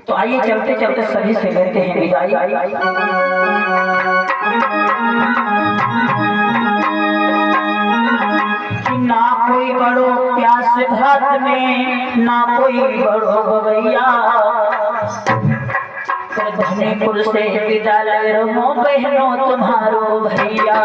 तो आइए चलते चलते सभी से लेते हैं विदाई। ना कोई बड़ो प्यास घाट में, ना कोई बड़ो गवैया, धनीपुर से विदा ले रहो बहनों तुम्हारो भैया।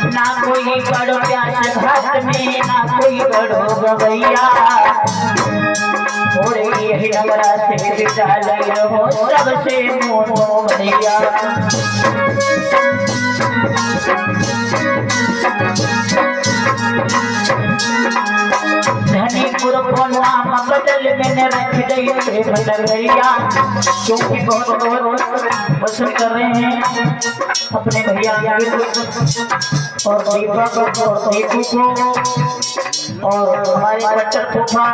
ना कोई बड़ो प्यास घाट में, ना कोई बड़ो गवैया, और यही नगरा से विदा ले रहो सबसे मोनो भैया। धनीपुर को नाम बदल मैंने रख दी भैया, क्योंकि बहुत पसंद कर रहे हैं अपने भैया और दीपक और दीपू को, और हमारे बच्चर फूफा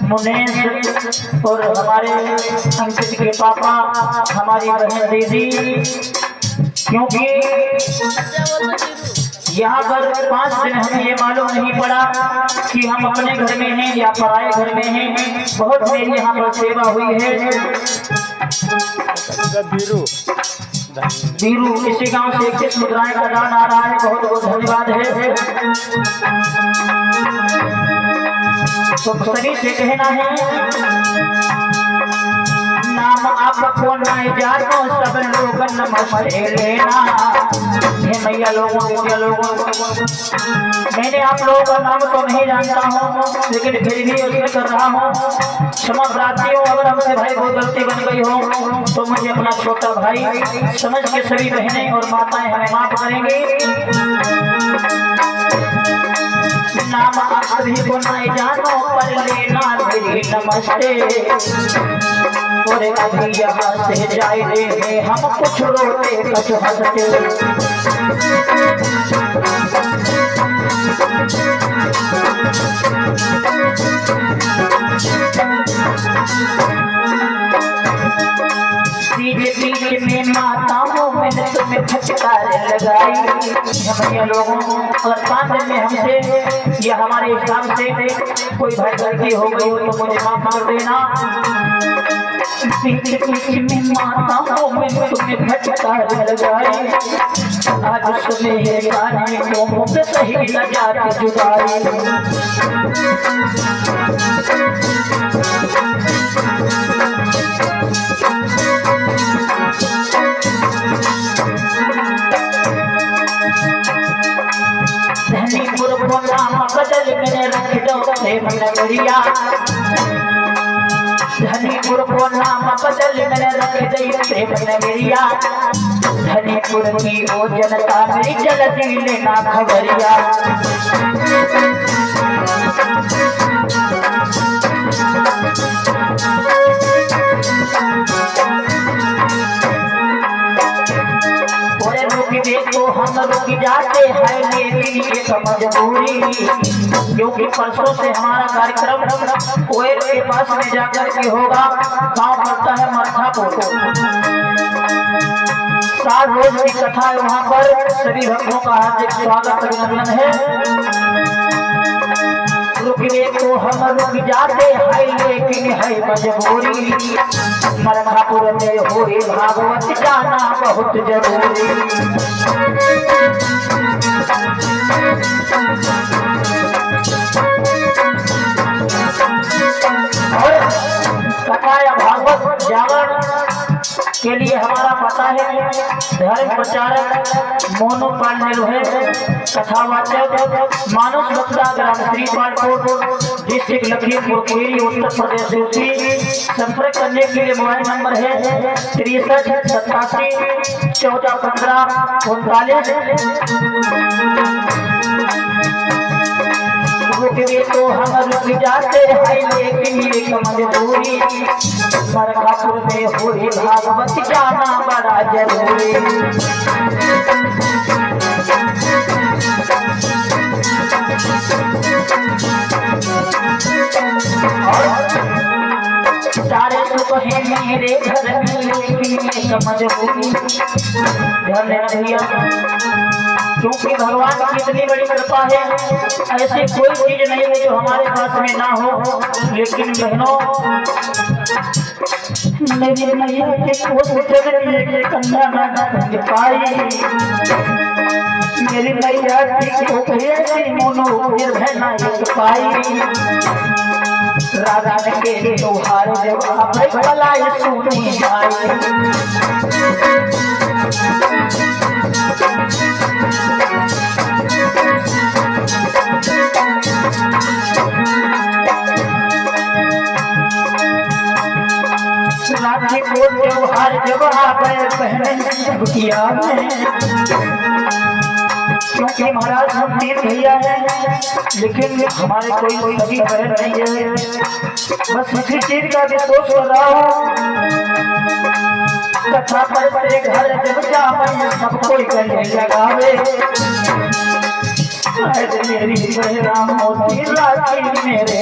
मुनेश और हमारे अंकित के पापा, हमारी बहन दीदी, क्योंकि यहाँ पर 5 दिन हमें ये मालूम नहीं पड़ा कि हम अपने घर में हैं या पराए घर में हैं। बहुत मेरी यहाँ पर सेवा हुई है। बीरू इसी गांव से 21 मुद्राएं का दान आ रहा है, बहुत बहुत धन्यवाद है। तो सभी से कहना है नाम आपको नहीं जानो सब लोग नमस्ते लेना। हे मैया लोगों विद्या लोगों, मैंने आप लोगों का नाम तो नहीं जानता हूँ, लेकिन फिर भी उसमें कर रहा हूँ। क्षमा प्रार्थी हो, अगर हमसे भाई बहुत गलती बन गई हो तो मुझे अपना छोटा भाई समझ के सभी बहनें और माताएं हमें माफ करेंगी। नाम आप सभी को नहीं जानो पर लेना मेरी नमस्ते, और अभी यहाँ से जाए दे हम कुछ रोते कुछ हंसते। बीच में माताओं मैंने तुम्हें फटकार लगाई। भैया लोगों, अगर 5 दिन में हमसे या हमारे हिसाब से कोई भाई गलती हो गई हो तो मुझे माफ कर देना। बीच में माताओं मैंने तुम्हें फटकार लगाई, आज सुबह गाने को मुझे सही लगा के जुदाई। धनीपुर को नाम बदल मैंने रख दो नगरिया, धनीपुर को नाम बदल मैंने रख दी नगरिया। धनीपुर की ओ जनता मेरी जल्दी लेना खबरिया। देखो हम रुक जाते हैं लेकिन एक मजबूरी, क्योंकि परसों से हमारा कार्यक्रम कोयल के पास में जाकर के होगा। गांव पड़ता है मरथापुर, 7 रोज की कथा है वहां पर। सभी भक्तों का हार्दिक स्वागत अभिनंदन है। रुकने को हम रुक जाते हैं लेकिन है मजबूरी, मरथापुर में हो भागवत जाना बहुत जरूरी। कथा या भागवत जागरण के लिए हमारा पता है धर्म प्रचारक मोनू पांडे है, कथावाचक मानस वक्ता ग्राम श्रीपालपुर डिस्ट्रिक्ट लखीमपुर खीरी उत्तर प्रदेश से। संपर्क करने के लिए मोबाइल नंबर है 63 87 14 15 39। रुकने तो हम रुक जाते हैं लेकिन एक मजबूरी, मरथापुर में हो भागवत जाना बड़ा जरूरी। सारे सुख है मेरे घर में लेकिन मजबूरी। ध्यान देना भैया, क्योंकि भगवान की इतनी बड़ी कृपा है, ऐसी कोई चीज नहीं है जो हमारे पास में ना हो। लेकिन बहनों, मेरी मैया के कोस जगह कन्या ना बन पाई। मेरी मैया की कोखिया मोनो फिर ना पाई। राधा के त्योहार जब आप भलाई सुनी आई। राधा को त्योहार जब आप पहने सब किया है, क्योंकि महाराज हम तीन भैया हैं, लेकिन हमारे कोई सभी बहन नहीं है। बस इसी चीज का भी सोच कर रहा हूँ, कथा पर से घर जब जावे सब कोई गले लगावे। मेरी बहरा मोती राखी मेरे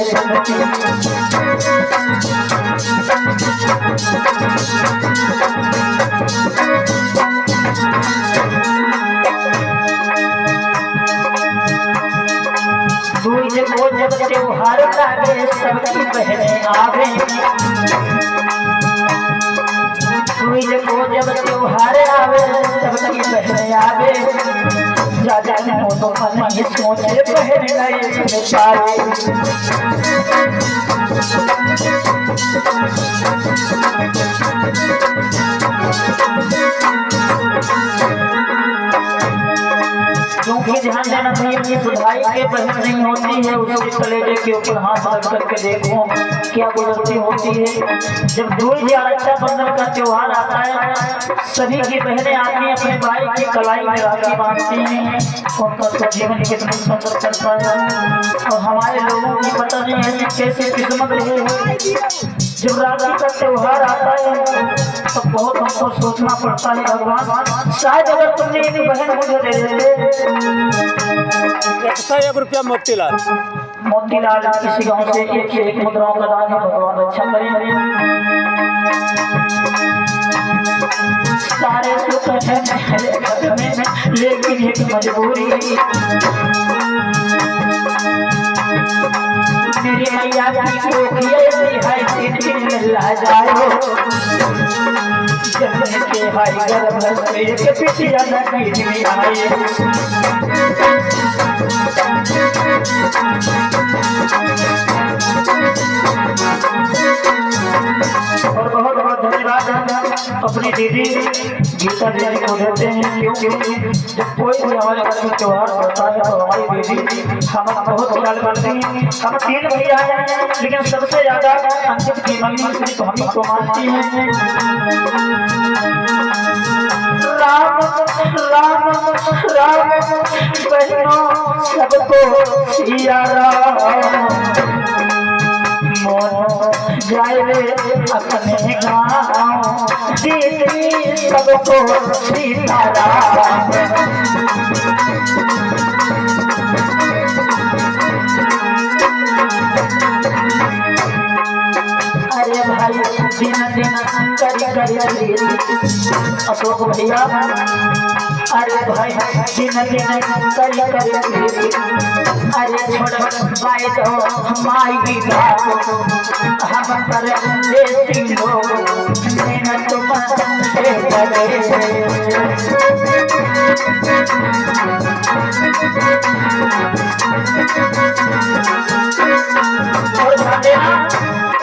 जब त्योहार लागे सबकी बहने आवे। जब त्योहार आवे सबकी बहने आवे। राजा ने तो मन ये सोचे बहन नए सारे। क्योंकि ध्यान देना भैया, बुधाई के बहन नहीं होती है, उसके कलेजे के ऊपर हाथ रख करके देखो क्या गुजरती होती है। जब दूज या रक्षाबंधन का त्योहार आता है, सभी की बहनें आती हैं, अपने भाई की कलाई में राखी बांधती हैं। उनका तो जीवन कितना सुंदर करता है। और हमारे लोगों की पता नहीं ऐसी कैसे किस्मत रही है, जब राखी का त्योहार आता है तो बहुत हमको सोचना पड़ता है, भगवान शायद अगर तुमने एक बहन मुझे दे देते। 101 रुपया मोतीलाल किसी गांव से एक मुद्राओं का दान है, भगवान अच्छा करें। सारे सुख है मेरे घर में, लेकिन एक मजबूरी। मेरी मैया की कोखिया है तीन मिला जाओ। जन्म के भाई गर्भ से के पिटिया लगी आए। और बहुत बहुत धन्यवाद अपनी दीदी गीता जी को देते हैं, क्योंकि जब कोई भी हमारे घर में त्योहार होता है तो हमारी दीदी हम बहुत ख्याल करती हैं। हम तीन भैया हैं, लेकिन सबसे ज्यादा अंकित की मम्मी सिर्फ हम को मानती हैं। राम राम राम बहनों सबको सिया राम। मोन जाए अपने गाँव, दीदी सबको सीताराम। अरे भाई दिन दिन करी अशोक भैया, अरे भाई दिन दिन करी अरे छोड़ भाई तो माई की बात हम पर देसी लोग मेहनत तुम से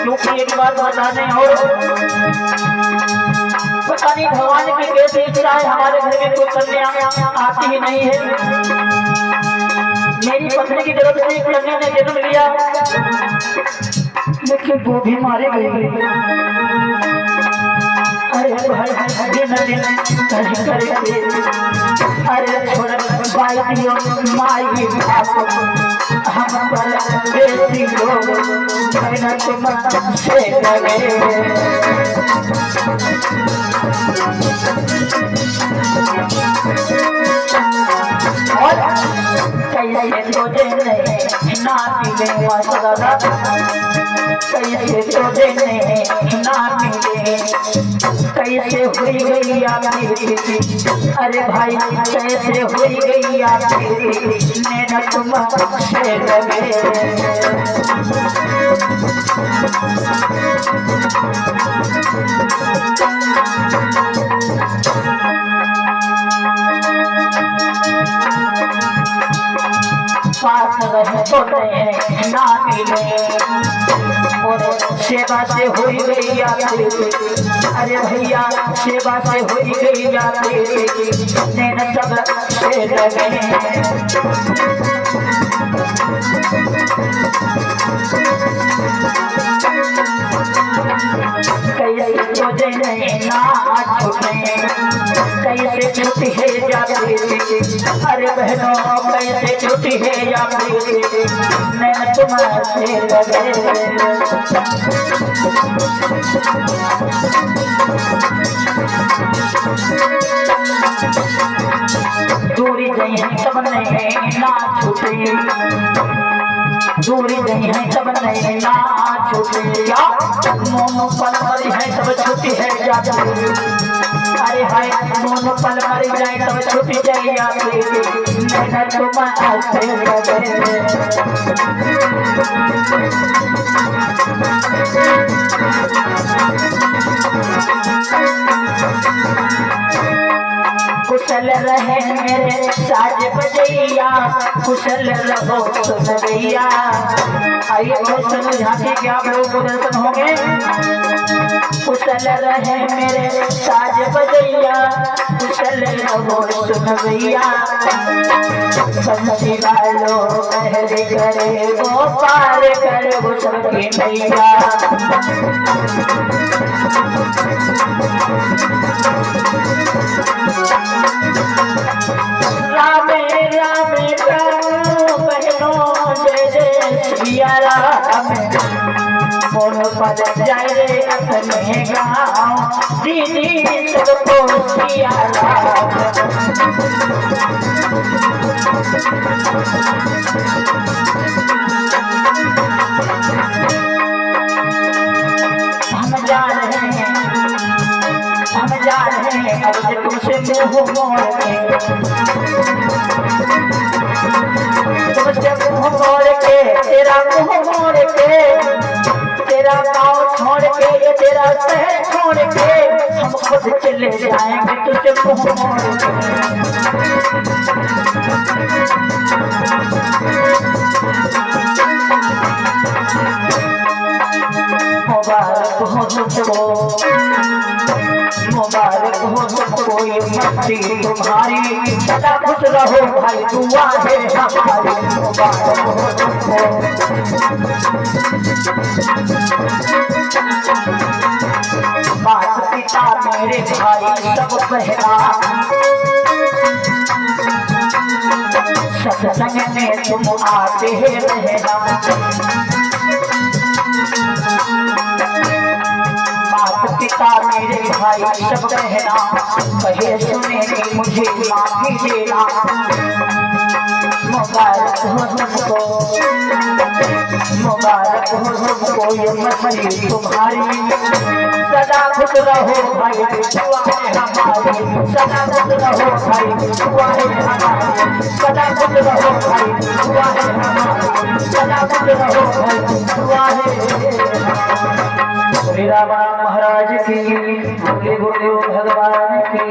क्योंकि एक बात बताने और पता नहीं भगवान की कैसी इच्छा है, हमारे घर में कोई कन्या आती ही नहीं है। मेरी पत्नी की तरफ से एक कन्या ने जन्म लिया, लेकिन वो भी मारे गए। अरे भाई दिन दिन अरे छोड़ भाई दियो माई हम पर देसी लोग मेहनत से लगे। और कैसे तुझे नहीं ना मिले माशाल्लाह, कैसे तुझे नहीं ना मिले, कैसे हुई गई आपकी, अरे भाई कैसे हुई गई आपकी नैना तुमसे लगे। पास रहे तो ना मिले और सेवा से हुई गई आपकी, अरे भैया सेवा से हुई गई आपकी नैना सब से लगे। कैसे तुझे नहीं ना छूटे, कैसे छुट्टी है जाती, अरे बहनों कैसे छुट्टी है जाती नैना तुम्हारे लगे। दूरी गई है सब नहीं ना छूटी, दूरी गई है सब नहीं ना छूटी, मोनो पल मरी है सब छुट्टी है जाती, अरे हाय मोनो पल मरी जाए सब छुट्टी जाए जाती नैना तुम्हारे लगे। कुशल रहे मेरे साज बजैया, कुशल रहो सुनैया। आइए बहुत समझाते कि आप लोग प्रदर्शन होंगे। कुशल रहे मेरे साज बजैया, कुशल रहो सुनैया। समझी वालो पहले करे वो पार करे वो सबकी नैया। रामे रामे बहनों जय जय सिया राम, मोन पर जाए रे अपने गाँव दीदी सबको सिया राम। हम जा रहे हैं अब से तुमसे मुँह मोड़ के, तुमसे मुँह मोड़ के तेरा मुँह मोड़ के, तेरा गाँव छोड़ के ये तेरा शहर छोड़ के हम खुद चले जाएंगे तुझसे मुँह मोड़ के। मुबारक हो तुमको, मुबारक हो तुमको ये मस्ती तुम्हारी, सदा खुश रहो भाई दुआ है हमारी। मुबारक हो तुमको, माता पिता मेरे भाई सब पहला, सत्संग में तुम आते रहना। माता पिता मेरे भाई सब कहना, कहे सुने मुझे माफी देना। मुबारक हो तुमको, मुबारक हो तुमको ये मछली तुम्हारी, सदा खुश रहो भाई दुआ है हमारी। सदा खुश रहो भाई दुआ है हमारी, सदा खुश रहो भाई दुआ है हमारी, सदा खुश रहो भाई दुआ है। राम महाराज की, गुरु भगवान की।